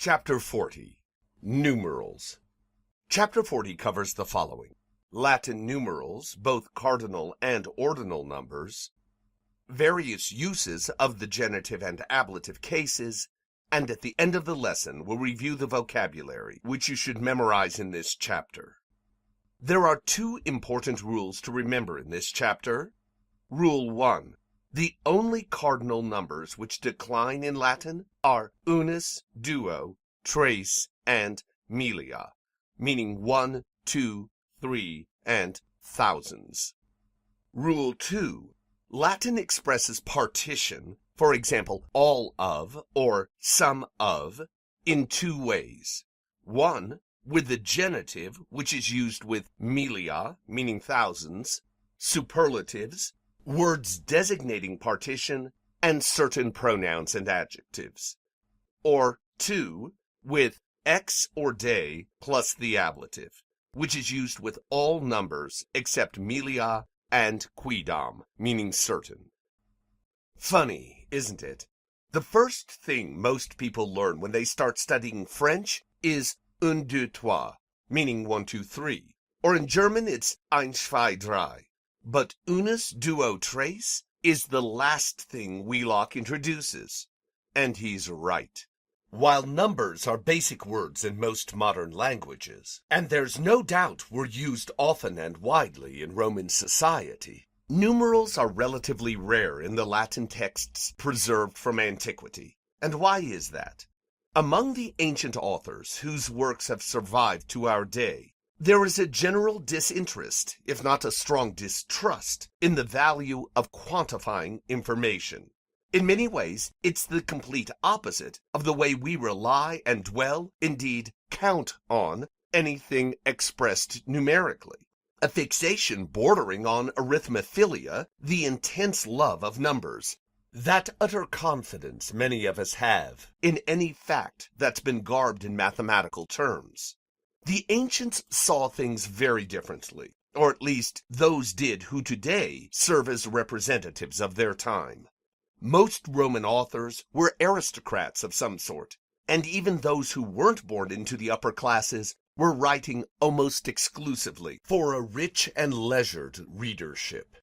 Chapter 40. Numerals. Chapter 40 covers the following: Latin numerals, both cardinal and ordinal numbers, various uses of the genitive and ablative cases, and at the end of the lesson we'll review the vocabulary, which you should memorize in this chapter. There are two important rules to remember in this chapter. Rule 1. The only cardinal numbers which decline in Latin are unus, duo, tres, and millia, meaning 1, 2, 3, and thousands. Rule 2. Latin expresses partition, for example, all of or some of, in two ways. One, with the genitive, which is used with millia, meaning thousands, superlatives, words designating partition, and certain pronouns and adjectives. Or 2, with ex or de plus the ablative, which is used with all numbers except millia and quidam, meaning certain. Funny, isn't it? The first thing most people learn when they start studying French is un, deux, trois, meaning 1, 2, 3. Or in German it's ein, zwei, drei. But unus, duo, tres is the last thing Wheelock introduces. And he's right. While numbers are basic words in most modern languages, and there's no doubt were used often and widely in Roman society, numerals are relatively rare in the Latin texts preserved from antiquity. And why is that? Among the ancient authors whose works have survived to our day, there is a general disinterest, if not a strong distrust, in the value of quantifying information. In many ways, it's the complete opposite of the way we rely and dwell, indeed count on, anything expressed numerically. A fixation bordering on arithmophilia, the intense love of numbers, that utter confidence many of us have in any fact that's been garbed in mathematical terms. The ancients saw things very differently, or at least those did who today serve as representatives of their time. Most Roman authors were aristocrats of some sort, and even those who weren't born into the upper classes were writing almost exclusively for a rich and leisured readership.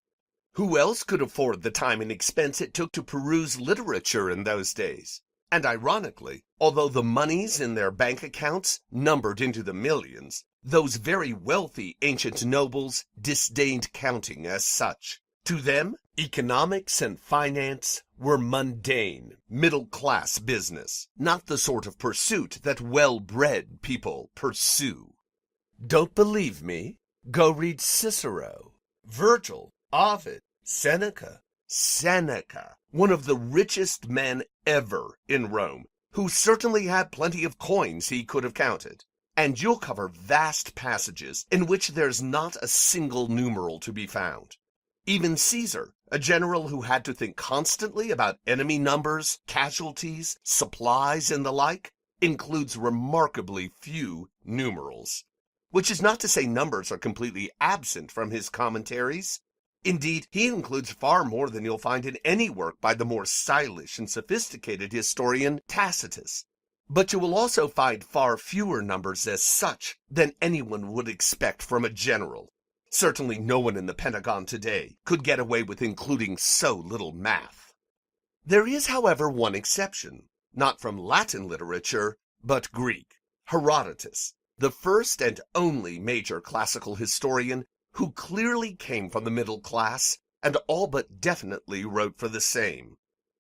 Who else could afford the time and expense it took to peruse literature in those days? And ironically, although the monies in their bank accounts numbered into the millions, those very wealthy ancient nobles disdained counting as such. To them, economics and finance were mundane, middle-class business, not the sort of pursuit that well-bred people pursue. Don't believe me? Go read Cicero, Virgil, Ovid, Seneca, one of the richest men ever in Rome, who certainly had plenty of coins he could have counted. And you'll cover vast passages in which there's not a single numeral to be found. Even Caesar, a general who had to think constantly about enemy numbers, casualties, supplies, and the like, includes remarkably few numerals. Which is not to say numbers are completely absent from his commentaries. Indeed, he includes far more than you'll find in any work by the more stylish and sophisticated historian Tacitus. But you will also find far fewer numbers as such than anyone would expect from a general. Certainly no one in the Pentagon today could get away with including so little math. There is, however, one exception, not from Latin literature, but Greek. Herodotus, the first and only major classical historian who clearly came from the middle class and all but definitely wrote for the same.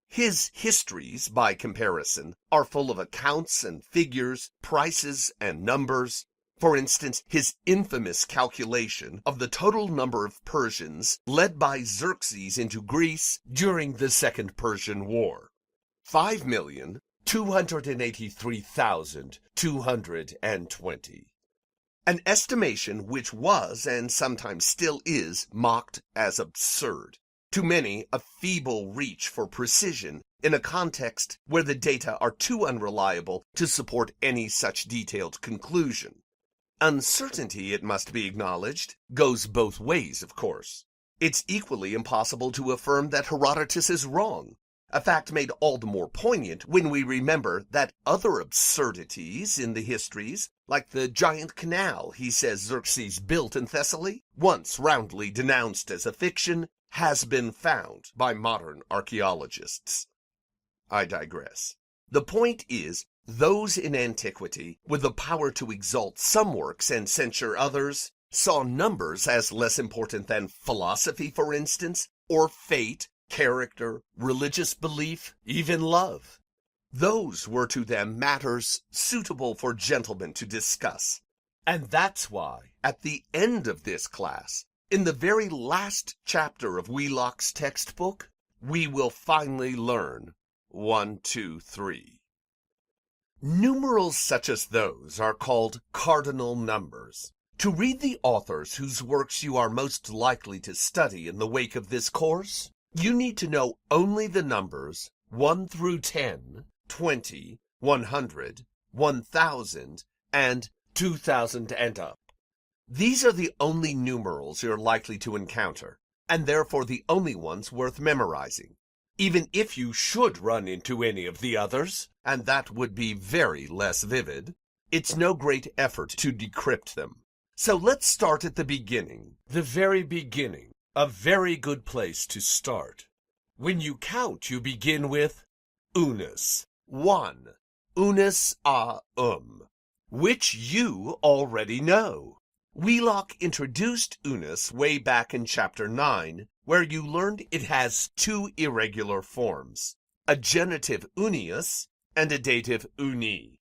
His histories, by comparison, are full of accounts and figures, prices and numbers. For instance, his infamous calculation of the total number of Persians led by Xerxes into Greece during the Second Persian War: 5,283,220. An estimation which was, and sometimes still is, mocked as absurd. To many, a feeble reach for precision in a context where the data are too unreliable to support any such detailed conclusion. Uncertainty, it must be acknowledged, goes both ways, of course. It's equally impossible to affirm that Herodotus is wrong. a fact made all the more poignant when we remember that other absurdities in the histories, like the giant canal he says Xerxes built in Thessaly, once roundly denounced as a fiction, has been found by modern archaeologists. I digress. The point is, those in antiquity, with the power to exalt some works and censure others, saw numbers as less important than philosophy, for instance, or fate, character, religious belief, even love. Those were to them matters suitable for gentlemen to discuss. And that's why, at the end of this class, in the very last chapter of Wheelock's textbook, we will finally learn 1, 2, 3. Numerals such as those are called cardinal numbers. To read the authors whose works you are most likely to study in the wake of this course, you need to know only the numbers 1 through 10, 20, 100, 1000, and 2000 and up. These are the only numerals you're likely to encounter, and therefore the only ones worth memorizing. Even if you should run into any of the others, and that would be very less vivid, it's no great effort to decrypt them. So let's start at the beginning. The very beginning. A very good place to start. When you count, you begin with unus. 1. Unus a which you already know. Wheelock introduced unus way back in chapter 9, where you learned it has two irregular forms, a genitive unius and a dative uni.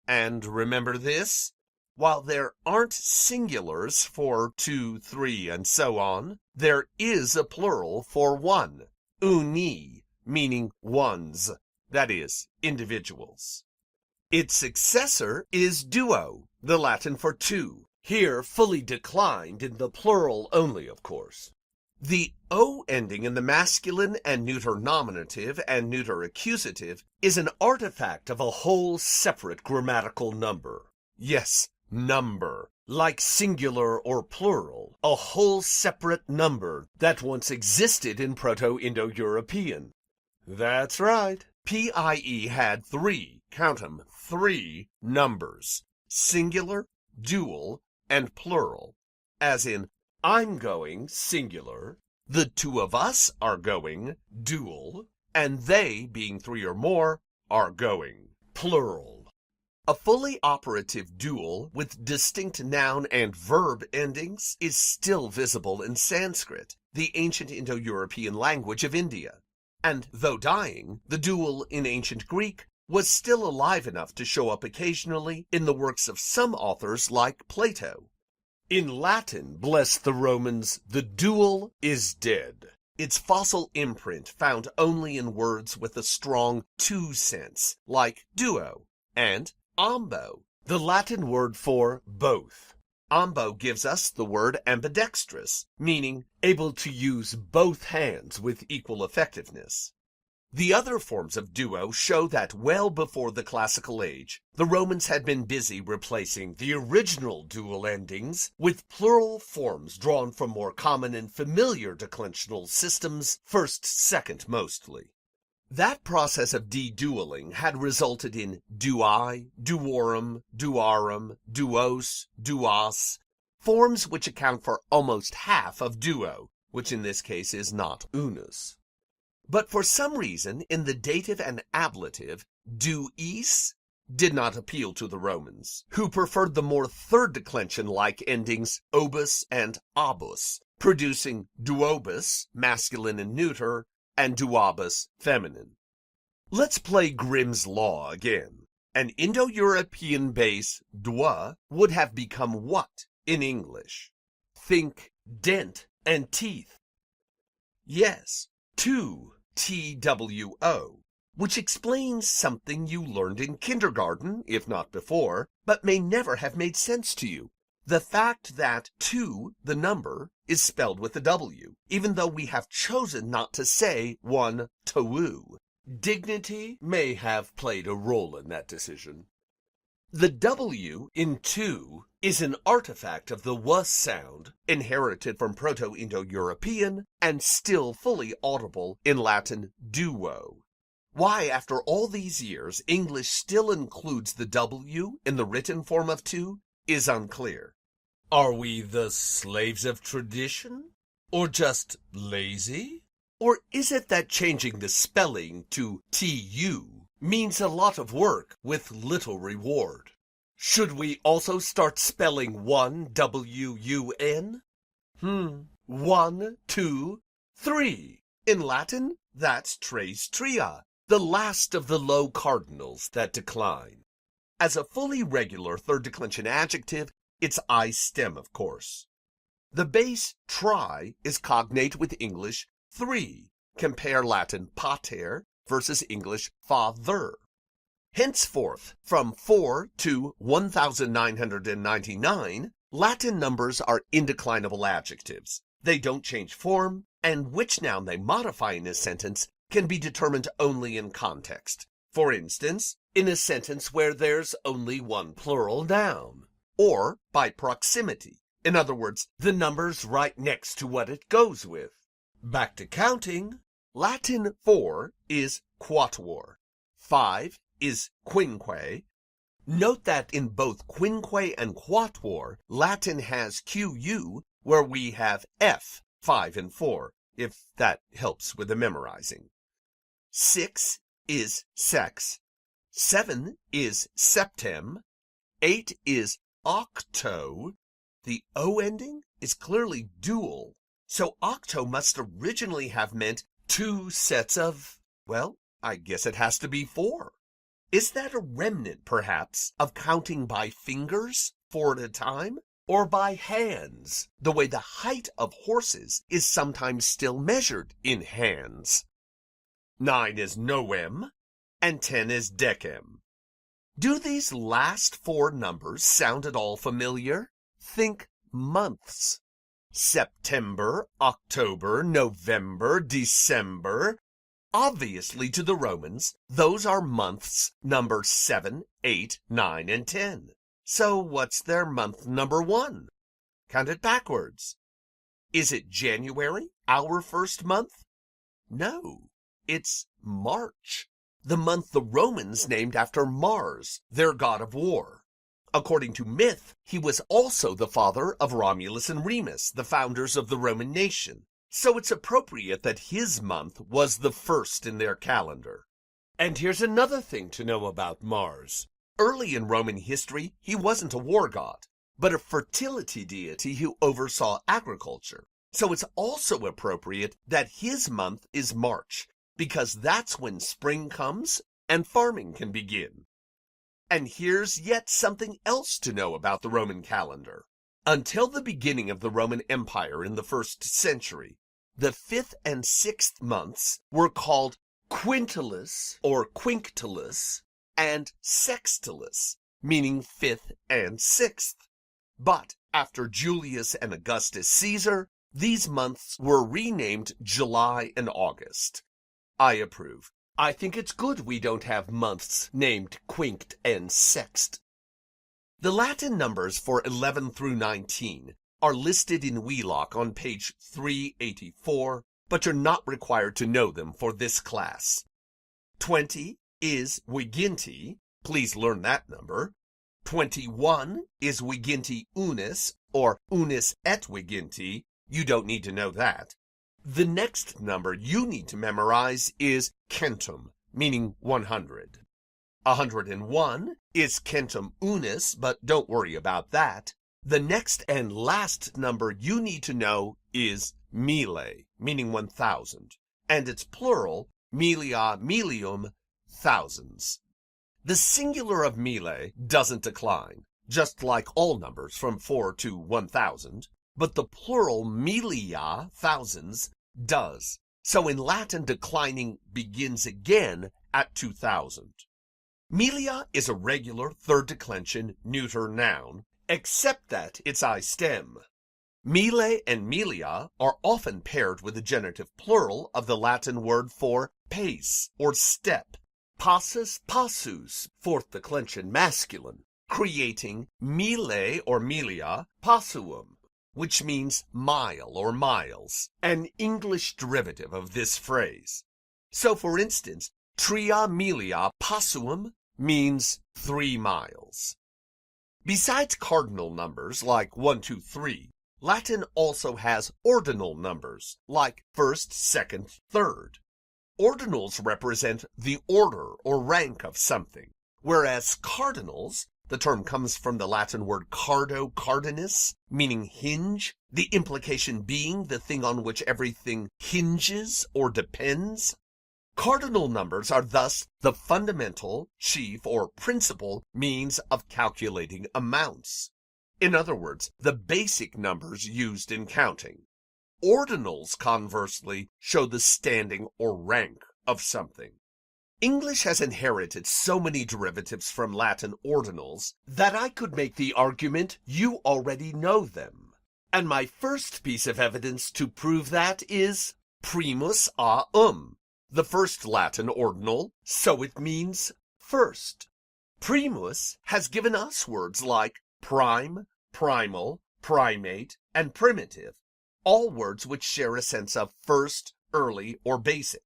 And remember this? While there aren't singulars for 2, 3, and so on, there is a plural for one, uni, meaning ones, that is, individuals. Its successor is duo, the Latin for two, here fully declined in the plural only, of course. The O ending in the masculine and neuter nominative and neuter accusative is an artifact of a whole separate grammatical number. Yes, number, like singular or plural, a whole separate number that once existed in Proto-Indo-European. That's right. PIE had three, count 'em, 3 numbers, singular, dual, and plural, as in, I'm going, singular, the two of us are going, dual, and they, being 3 or more, are going, plural. A fully operative dual with distinct noun and verb endings is still visible in Sanskrit, the ancient Indo-European language of India. And though dying, the dual in ancient Greek was still alive enough to show up occasionally in the works of some authors like Plato. In Latin, bless the Romans, the dual is dead. Its fossil imprint found only in words with a strong two sense, like duo, and ambo, the Latin word for both. Ambo gives us the word ambidextrous, meaning able to use both hands with equal effectiveness. The other forms of duo show that well before the classical age, the Romans had been busy replacing the original dual endings with plural forms drawn from more common and familiar declensional systems, first, second mostly. That process of de-dualing had resulted in duai, duorum, duarum, duos, duas, forms which account for almost half of duo, which in this case is not unus. But for some reason, in the dative and ablative, duis did not appeal to the Romans, who preferred the more third declension-like endings obus and abus, producing duobus, masculine and neuter, and duabus, feminine. Let's play Grimm's Law again. An Indo-European base, dwa, would have become what in English? Think dent and teeth. Yes, two. TWO, which explains something you learned in kindergarten, if not before, but may never have made sense to you. The fact that 2, the number, is spelled with a W, even though we have chosen not to say one twu. Dignity may have played a role in that decision. The W in two is an artifact of the W sound, inherited from Proto-Indo-European and still fully audible in Latin duo. Why, after all these years, English still includes the W in the written form of to is unclear. Are we the slaves of tradition? Or just lazy? Or is it that changing the spelling to TU means a lot of work with little reward? Should we also start spelling one WUN? 1, 2, 3. In Latin, that's tres tria, the last of the low cardinals that decline. As a fully regular third declension adjective, it's I stem, of course. The base tri is cognate with English 3. Compare Latin pater versus English father. Henceforth, from 4 to 1999, Latin numbers are indeclinable adjectives. They don't change form, and which noun they modify in a sentence can be determined only in context. For instance, in a sentence where there's only one plural noun, or by proximity. In other words, the number's right next to what it goes with. Back to counting. Latin 4 is quatuor. 5 is quinque. Note that in both quinque and quatuor, Latin has QU where we have F, 5 and 4, if that helps with the memorizing. 6 is sex. 7 is septem. 8 is octo. The O ending is clearly dual, so octo must originally have meant 2 sets of, well, I guess it has to be 4. Is that a remnant, perhaps, of counting by fingers, 4 at a time, or by hands, the way the height of horses is sometimes still measured in hands? 9 is noem, and 10 is decem. Do these last 4 numbers sound at all familiar? Think months. September, October, November, December. Obviously, to the Romans, those are months number 7, 8, 9, and 10. So what's their month number 1? Count it backwards. Is it January, our first month? No, it's March, the month the Romans named after Mars, their god of war. According to myth, he was also the father of Romulus and Remus, the founders of the Roman nation. So it's appropriate that his month was the first in their calendar. And here's another thing to know about Mars. Early in Roman history, he wasn't a war god, but a fertility deity who oversaw agriculture. So it's also appropriate that his month is March, because that's when spring comes and farming can begin. And here's yet something else to know about the Roman calendar. Until the beginning of the Roman Empire in the 1st century, the 5th and 6th months were called quintilis or quinctilis and sextilis, meaning 5th and 6th. But after Julius and Augustus Caesar, these months were renamed July and August. I approve. I think it's good we don't have months named quinct and sext. The Latin numbers for 11 through 19 are listed in Wheelock on page 384, but you're not required to know them for this class. 20 is Viginti. Please learn that number. 21 is Viginti unis, or unis et Viginti. You don't need to know that. The next number you need to memorize is centum, meaning 100. 101 is centum unis, but don't worry about that. The next and last number you need to know is mille, meaning 1,000, and its plural, millia, millium, thousands. The singular of mille doesn't decline, just like all numbers from 4 to 1,000, but the plural millia, thousands, does. So in Latin, declining begins again at 2,000. Millia is a regular third declension neuter noun, except that it's I stem. Mille and millia are often paired with the genitive plural of the Latin word for pace or step, passus passus, fourth declension masculine, creating mille or millia passuum, which means mile or miles, an English derivative of this phrase. So, for instance, Tria milia passuum means 3 miles. Besides cardinal numbers like 1, 2, 3, Latin also has ordinal numbers like first, second, third. Ordinals represent the order or rank of something, whereas cardinals, the term comes from the Latin word cardo cardinus, meaning hinge, the implication being the thing on which everything hinges or depends. Cardinal numbers are thus the fundamental, chief, or principal means of calculating amounts. In other words, the basic numbers used in counting. Ordinals, conversely, show the standing or rank of something. English has inherited so many derivatives from Latin ordinals that I could make the argument you already know them. And my first piece of evidence to prove that is primus a the first Latin ordinal, so it means first. Primus has given us words like prime, primal, primate, and primitive, all words which share a sense of first, early, or basic.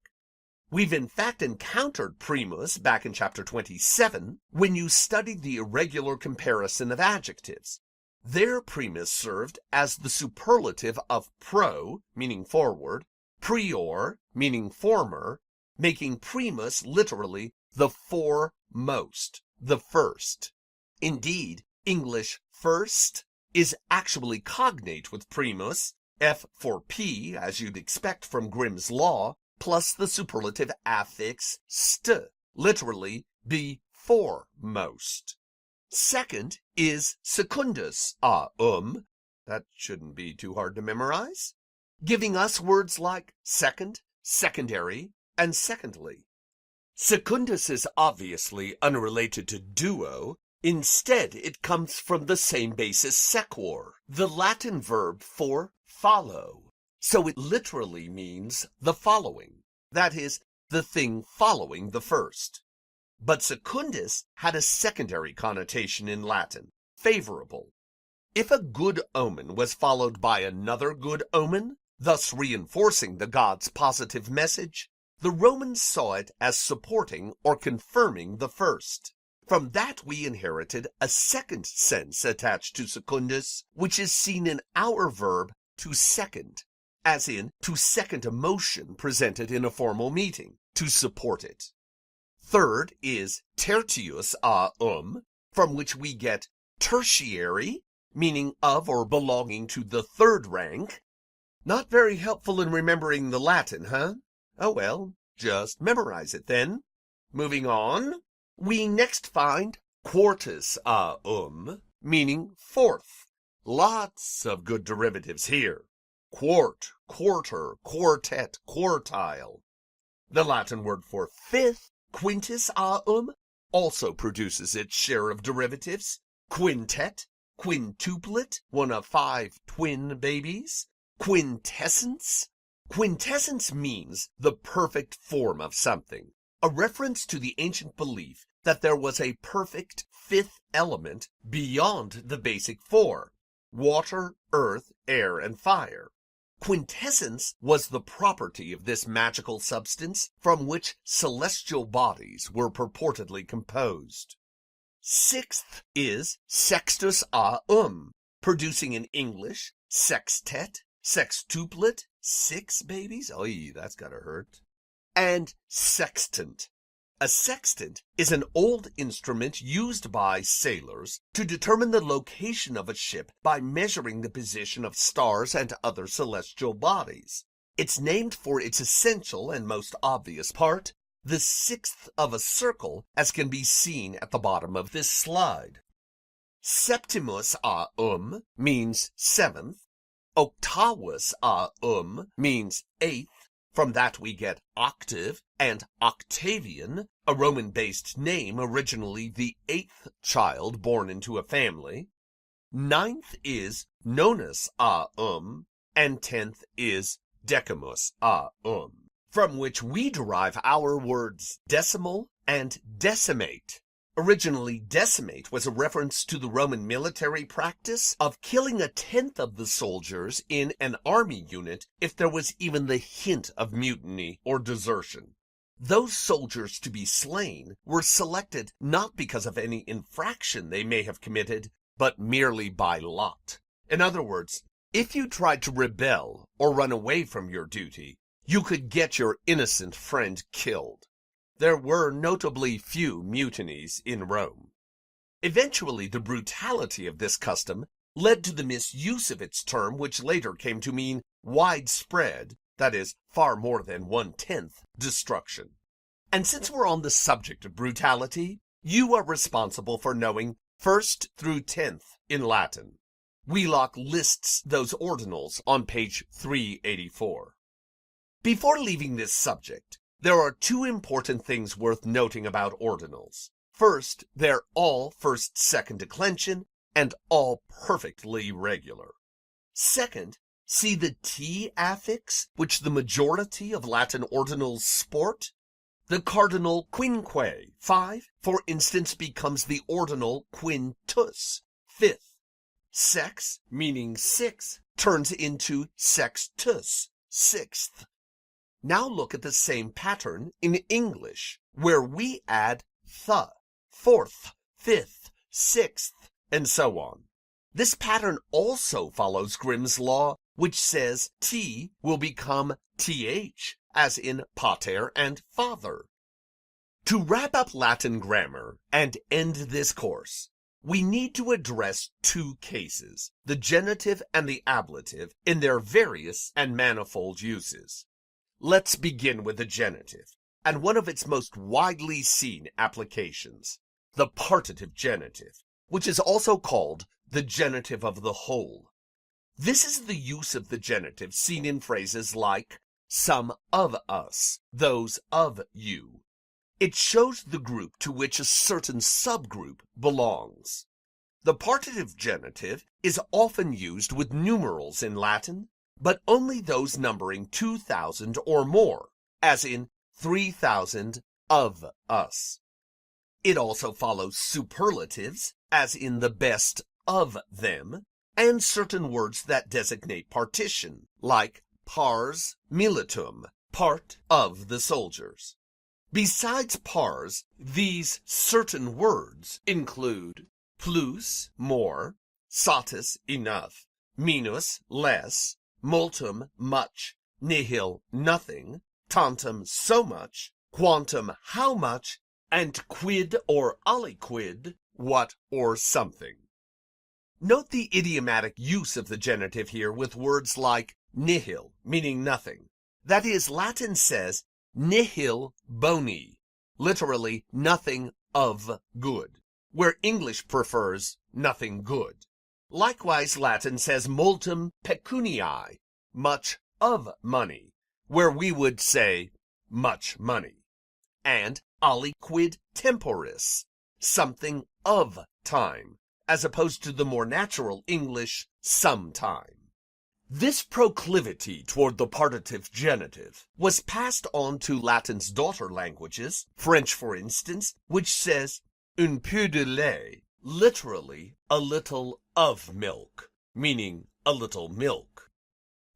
We've in fact encountered primus back in chapter 27 when you studied the irregular comparison of adjectives. There primus served as the superlative of pro, meaning forward, prior, meaning former, making primus literally the foremost, the first. Indeed, English first is actually cognate with primus, F for P, as you'd expect from Grimm's Law, plus the superlative affix st, literally be foremost. Second is secundus a that shouldn't be too hard to memorize, giving us words like second, secondary, and secondly. Secundus is obviously unrelated to duo. Instead, it comes from the same basis sequor, the Latin verb for follow. So it literally means the following, that is, the thing following the first. But secundus had a secondary connotation in Latin, favorable. If a good omen was followed by another good omen, thus reinforcing the god's positive message, the Romans saw it as supporting or confirming the first. From that we inherited a second sense attached to secundus, which is seen in our verb to second, as in to second a motion presented in a formal meeting, to support it. Third is tertius a from which we get tertiary, meaning of or belonging to the third rank. Not very helpful in remembering the Latin, huh? Oh well, just memorize it then. Moving on, we next find quartus a meaning fourth. Lots of good derivatives here. Quart, quarter, quartet, quartile. The Latin word for fifth, quintus a also produces its share of derivatives. Quintet, quintuplet, one of 5 twin babies. Quintessence. Quintessence means the perfect form of something, a reference to the ancient belief that there was a perfect fifth element beyond the basic 4, water, earth, air, and fire. Quintessence was the property of this magical substance from which celestial bodies were purportedly composed. Sixth is sextus a producing in English sextet, sextuplet, 6 babies, oy, that's gotta hurt, and sextant. A sextant is an old instrument used by sailors to determine the location of a ship by measuring the position of stars and other celestial bodies. It's named for its essential and most obvious part, the sixth of a circle, as can be seen at the bottom of this slide. Septimus a means 7th. Octavus a means 8th. From that we get octave and Octavian, a Roman-based name originally the 8th child born into a family. 9th is nonus a and 10th is decimus a from which we derive our words decimal and decimate. Originally, decimate was a reference to the Roman military practice of killing 1/10 of the soldiers in an army unit if there was even the hint of mutiny or desertion. Those soldiers to be slain were selected not because of any infraction they may have committed, but merely by lot. In other words, if you tried to rebel or run away from your duty, you could get your innocent friend killed. There were notably few mutinies in Rome. Eventually, the brutality of this custom led to the misuse of its term, which later came to mean widespread, that is, far more than 1/10, destruction. And since we're on the subject of brutality, you are responsible for knowing 1st through 10th in Latin. Wheelock lists those ordinals on page 384. Before leaving this subject, there are two important things worth noting about ordinals. First, they're all first-second declension and all perfectly regular. Second, see the T affix, which the majority of Latin ordinals sport? The cardinal quinque, 5, for instance, becomes the ordinal quintus, 5th. Sex, meaning 6, turns into sextus, 6th. Now look at the same pattern in English, where we add th, 4th, 5th, 6th, and so on. This pattern also follows Grimm's law, which says T will become TH, as in pater and father. To wrap up Latin grammar and end this course, we need to address two cases, the genitive and the ablative, in their various and manifold uses. Let's begin with the genitive, and one of its most widely seen applications, the partitive genitive, which is also called the genitive of the whole. This is the use of the genitive seen in phrases like, some of us, those of you. It shows the group to which a certain subgroup belongs. The partitive genitive is often used with numerals in Latin, but only those numbering 2,000 or more, as in 3,000 of us. It also follows superlatives, as in the best of them, and certain words that designate partition, like pars militum, part of the soldiers. Besides pars, these certain words include plus, more, satis, enough, minus, less, multum, much, nihil, nothing, tantum, so much, quantum, how much, and quid or aliquid, what or something. Note the idiomatic use of the genitive here with words like nihil, meaning nothing. That is, Latin says nihil boni, literally nothing of good, where English prefers nothing good. Likewise, Latin says multum pecuniae, much of money, where we would say much money, and aliquid temporis, something of time, as opposed to the more natural English sometime. This proclivity toward the partitive genitive was passed on to Latin's daughter languages, French for instance, which says un peu de lait, literally a little of milk, meaning a little milk.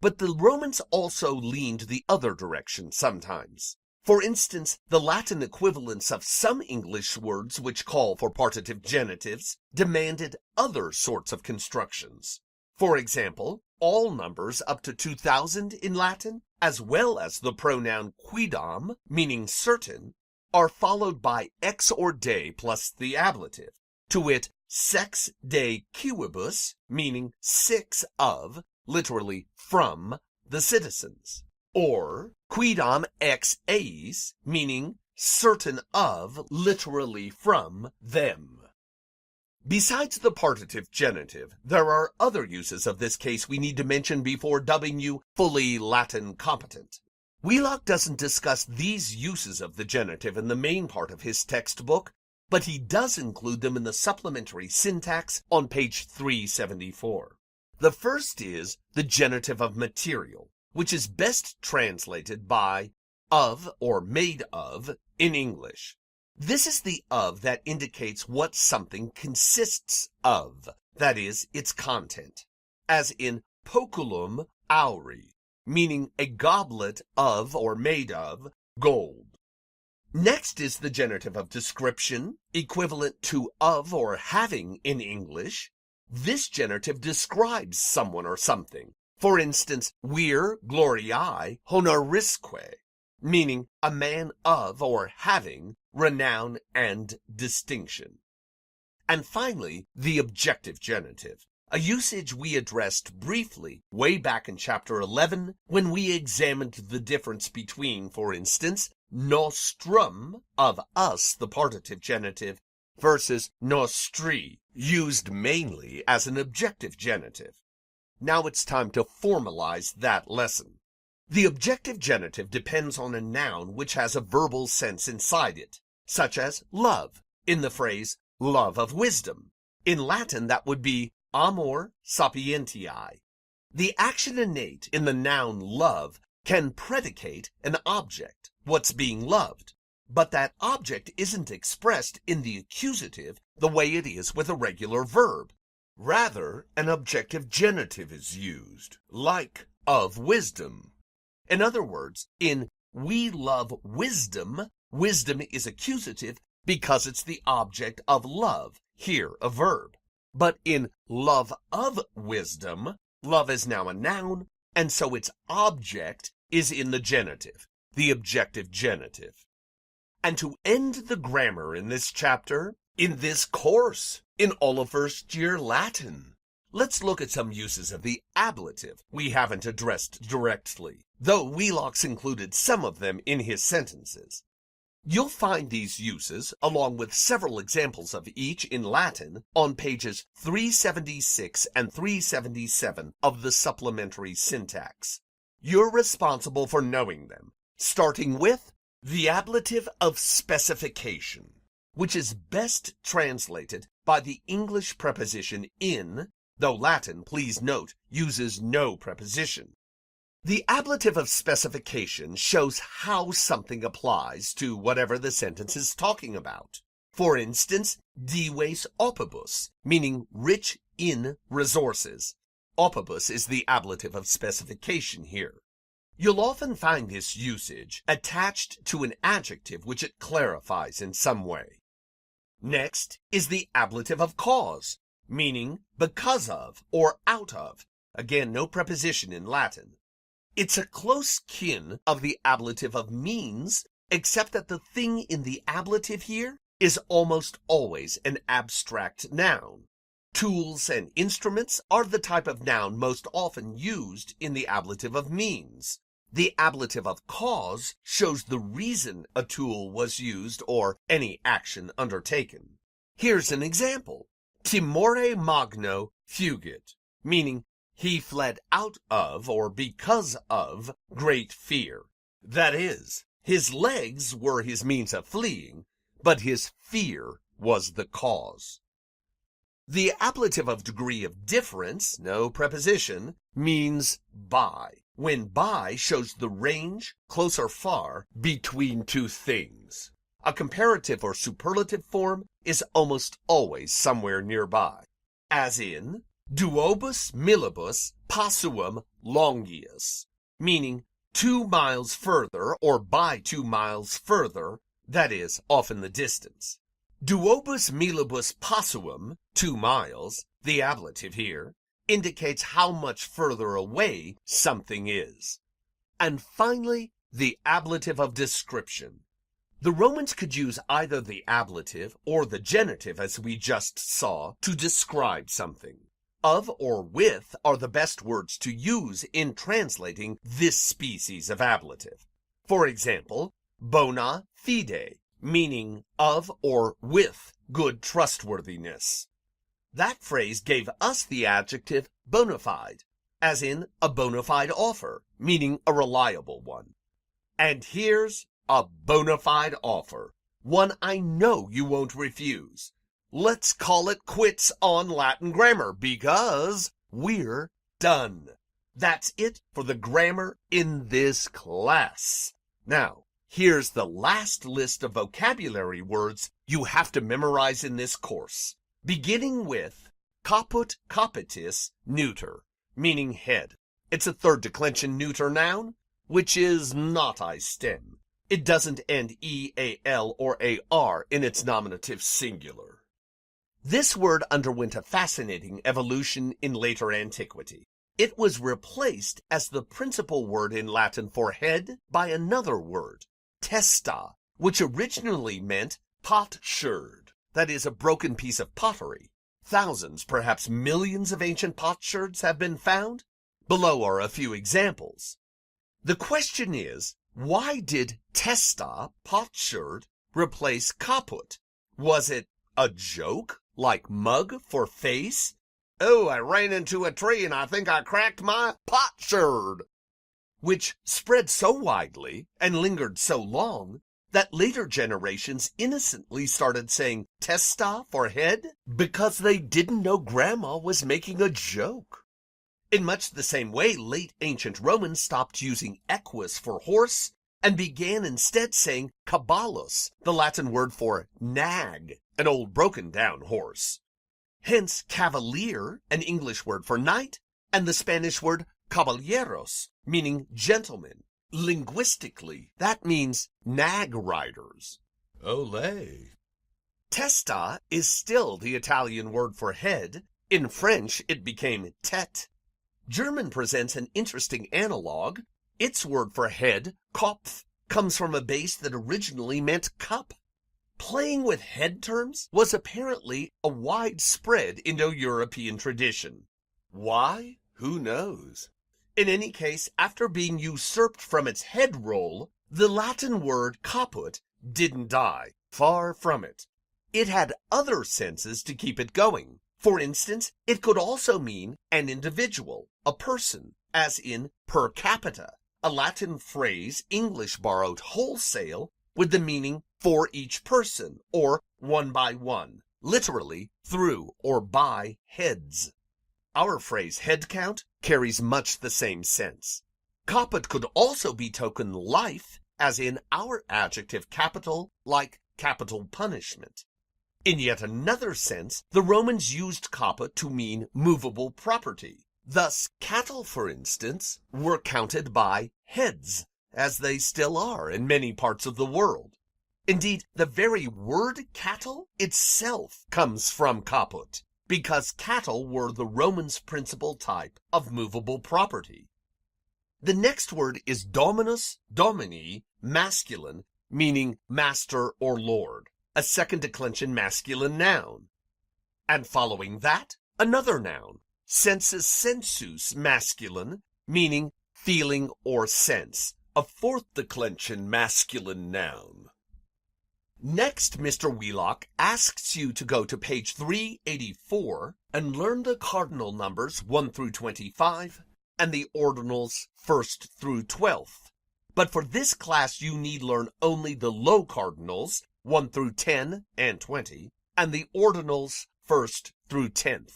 But the Romans also leaned the other direction sometimes. For instance, the Latin equivalents of some English words which call for partitive genitives demanded other sorts of constructions. For example, all numbers up to 2,000 in Latin, as well as the pronoun quidam, meaning certain, are followed by ex or de plus the ablative, to wit, sex de quibus, meaning 6 of, literally from, the citizens, or quidam ex eis, meaning certain of, literally from them. Besides the partitive genitive, there are other uses of this case we need to mention before dubbing you fully Latin competent. Wheelock doesn't discuss these uses of the genitive in the main part of his textbook, but he does include them in the supplementary syntax on page 374. The first is the genitive of material, which is best translated by of or made of in English. This is the of that indicates what something consists of, that is, its content, as in poculum auri, meaning a goblet of or made of gold. Next is the genitive of description, equivalent to of or having in English. This genitive describes someone or something. For instance, vir gloriae honorisque, meaning a man of or having renown and distinction. And finally, the objective genitive, a usage we addressed briefly way back in Chapter 11 when we examined the difference between, for instance, nostrum, of us, the partitive genitive, versus nostri, used mainly as an objective genitive. Now it's time to formalize that lesson. The objective genitive depends on a noun which has a verbal sense inside it, such as love, in the phrase love of wisdom. In Latin, that would be amor sapientiae. The action innate in the noun love can predicate an object, what's being loved, but that object isn't expressed in the accusative the way it is with a regular verb. Rather, an objective genitive is used, like of wisdom. In other words, in we love wisdom, wisdom is accusative because it's the object of love, here a verb. But in love of wisdom, love is now a noun, and so its object is in the genitive, the objective genitive. And to end the grammar in this chapter, in this course, in all of first year Latin, let's look at some uses of the ablative we haven't addressed directly, though Wheelock's included some of them in his sentences. You'll find these uses, along with several examples of each in Latin, on pages 376 and 377 of the supplementary syntax. You're responsible for knowing them, starting with the ablative of specification, which is best translated by the English preposition in, though Latin, please note, uses no preposition. The ablative of specification shows how something applies to whatever the sentence is talking about. For instance, dives opibus, meaning rich in resources. Opibus is the ablative of specification here. You'll often find this usage attached to an adjective which it clarifies in some way. Next is the ablative of cause, meaning because of or out of. Again, no preposition in Latin. It's a close kin of the ablative of means, except that the thing in the ablative here is almost always an abstract noun. Tools and instruments are the type of noun most often used in the ablative of means. The ablative of cause shows the reason a tool was used or any action undertaken. Here's an example. Timore magno fugit, meaning he fled out of or because of great fear. That is, his legs were his means of fleeing, but his fear was the cause. The ablative of degree of difference, no preposition, means by, when by shows the range, close or far, between two things. A comparative or superlative form is almost always somewhere nearby, as in duobus millibus passuum longius, meaning 2 miles further or by 2 miles further, that is, often the distance. Duobus millibus passuum, 2 miles, the ablative here, indicates how much further away something is. And finally, the ablative of description. The Romans could use either the ablative or the genitive, as we just saw, to describe something. Of or with are the best words to use in translating this species of ablative. For example, bona fide, meaning of or with good trustworthiness. That phrase gave us the adjective bona fide, as in a bona fide offer, meaning a reliable one. And here's a bona fide offer, one I know you won't refuse. Let's call it quits on Latin grammar because we're done. That's it for the grammar in this class. Now, here's the last list of vocabulary words you have to memorize in this course, beginning with caput capitis neuter, meaning head. It's a third declension neuter noun, which is not I stem. It doesn't end E-A-L or A-R in its nominative singular. This word underwent a fascinating evolution in later antiquity. It was replaced as the principal word in Latin for head by another word, testa, which originally meant potsherd, that is, a broken piece of pottery. Thousands, perhaps millions of ancient potsherds have been found. Below are a few examples. The question is, why did testa, potsherd, replace kaput? Was it a joke, like mug for face? Oh, I ran into a tree and I think I cracked my potsherd, which spread so widely and lingered so long that later generations innocently started saying testa for head because they didn't know Grandma was making a joke. In much the same way, late ancient Romans stopped using equus for horse and began instead saying caballos, the Latin word for nag, an old broken-down horse. Hence cavalier, an English word for knight, and the Spanish word caballeros, meaning gentlemen. Linguistically, that means nag riders. Olé. Testa is still the Italian word for head. In French, it became tête. German presents an interesting analog. Its word for head, Kopf, comes from a base that originally meant cup. Playing with head terms was apparently a widespread Indo-European tradition. Why? Who knows? In any case, after being usurped from its head role, the Latin word caput didn't die. Far from it. It had other senses to keep it going. For instance, it could also mean an individual, a person, as in per capita, a Latin phrase English borrowed wholesale with the meaning for each person, or one by one, literally through or by heads. Our phrase head count carries much the same sense. Caput could also be token life, as in our adjective capital, like capital punishment. In yet another sense, the Romans used caput to mean movable property. Thus, cattle, for instance, were counted by heads, as they still are in many parts of the world. Indeed, the very word cattle itself comes from caput, because cattle were the Romans' principal type of movable property. The next word is dominus, domini, masculine, meaning master or lord, a second declension masculine noun. And following that, another noun, sensus sensus masculine, meaning feeling or sense, a fourth declension masculine noun. Next, Mr. Wheelock asks you to go to page 384 and learn the cardinal numbers 1 through 25 and the ordinals 1st through 12th. But for this class, you need learn only the low cardinals 1 through 10 and 20 and the ordinals 1st through 10th.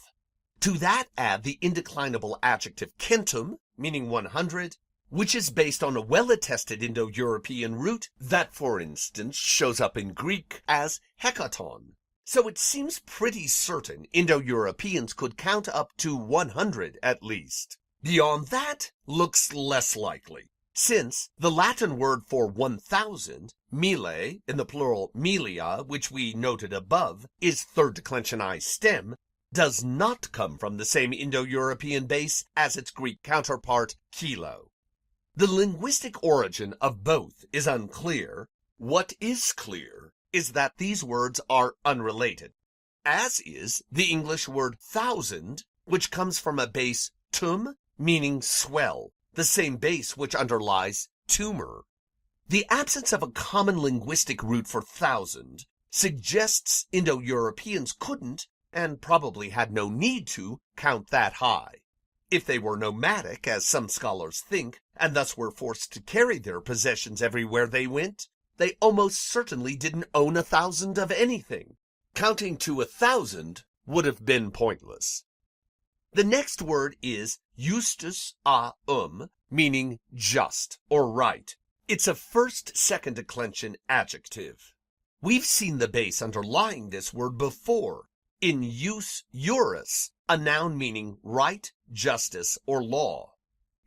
To that add the indeclinable adjective centum, meaning 100, which is based on a well-attested Indo-European root that, for instance, shows up in Greek as hekaton. So it seems pretty certain Indo-Europeans could count up to 100 at least. Beyond that, looks less likely, since the Latin word for 1,000, mille, in the plural milia, which we noted above, is third declension I stem, does not come from the same Indo-European base as its Greek counterpart, kilo. The linguistic origin of both is unclear. What is clear is that these words are unrelated, as is the English word thousand, which comes from a base tum, meaning swell, the same base which underlies tumor. The absence of a common linguistic root for thousand suggests Indo-Europeans couldn't, and probably had no need to, count that high. If they were nomadic, as some scholars think, and thus were forced to carry their possessions everywhere they went, they almost certainly didn't own 1,000 of anything. Counting to 1,000 would have been pointless. The next word is justus a meaning just or right. It's a first-second declension adjective. We've seen the base underlying this word before, in jus juris, a noun meaning right, justice, or law.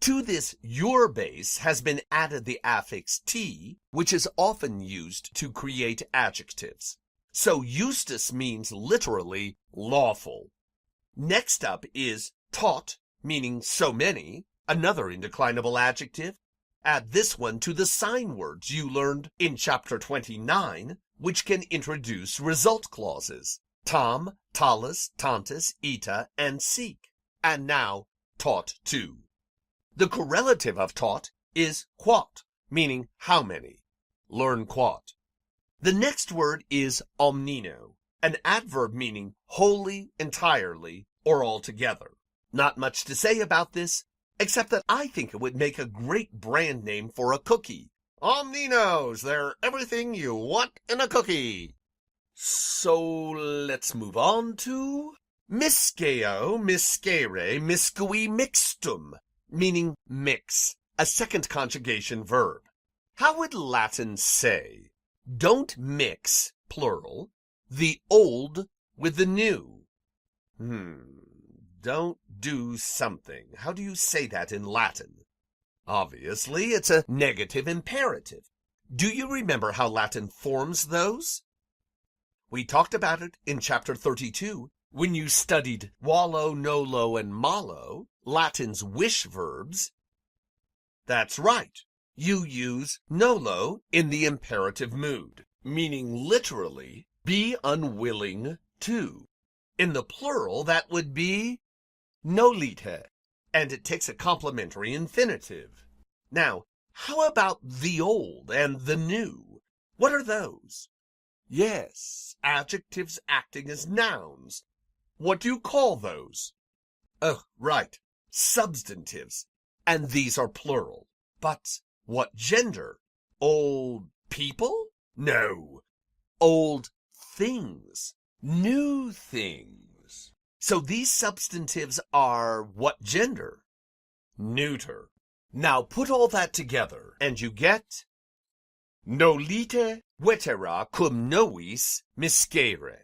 To this your base has been added the affix t, which is often used to create adjectives. So Eustace means literally lawful. Next up is taught, meaning so many, another indeclinable adjective. Add this one to the sign words you learned in chapter 29, which can introduce result clauses. Tom, talus, tantus, ita, and seek. And now, taught to. The correlative of taught is quot, meaning how many. Learn quot. The next word is omnino, an adverb meaning wholly, entirely, or altogether. Not much to say about this, except that I think it would make a great brand name for a cookie. Omninos, they're everything you want in a cookie. So let's move on to misceo, miscere, miscui mixtum, meaning mix, a second conjugation verb. How would Latin say, don't mix, plural, the old with the new? Don't do something. How do you say that in Latin? Obviously, it's a negative imperative. Do you remember how Latin forms those? We talked about it in chapter 32 when you studied wallo, nolo, and malo, Latin's wish verbs. That's right. You use nolo in the imperative mood, meaning literally be unwilling to. In the plural, that would be nolite, and it takes a complementary infinitive. Now, how about the old and the new? What are those? Yes, adjectives acting as nouns. What do you call those? Oh, right, substantives. And these are plural. But what gender? Old people? No. Old things. New things. So these substantives are what gender? Neuter. Now put all that together, and you get nolite vetera cum novis miscere.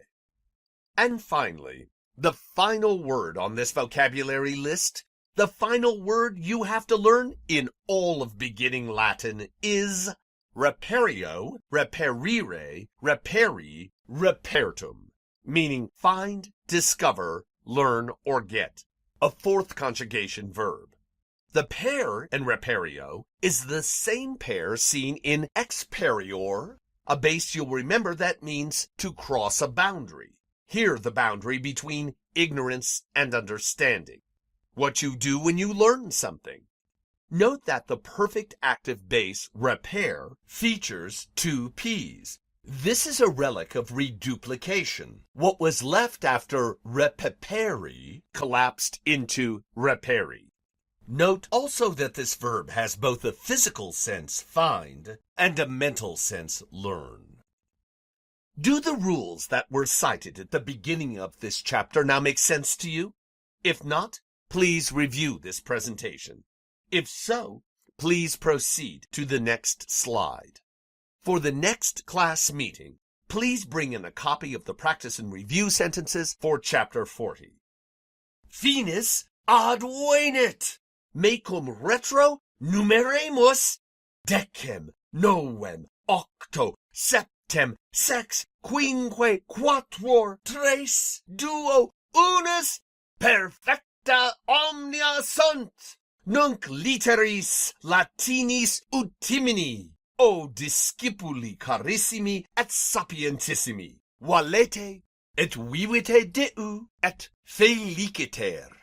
And finally, the final word on this vocabulary list, the final word you have to learn in all of beginning Latin is reperio, reperire, reperi, repertum, meaning find, discover, learn, or get. A fourth conjugation verb. The pair in reperio is the same pair seen in experior, a base you'll remember that means to cross a boundary. Here the boundary between ignorance and understanding. What you do when you learn something. Note that the perfect active base repair features two P's. This is a relic of reduplication. What was left after repeperi collapsed into reperi. Note also that this verb has both a physical sense, find, and a mental sense, learn. Do the rules that were cited at the beginning of this chapter now make sense to you? If not, please review this presentation. If so, please proceed to the next slide. For the next class meeting, please bring in a copy of the practice and review sentences for chapter 40. Finis ad venit! Mecum retro numeremus decem, novem, octo, septem, sex, quinque, quattuor, tres, duo, unus, perfecta omnia sunt, nunc literis latinis utimini, o discipuli carissimi et sapientissimi, valete et vivite Deu et feliciter.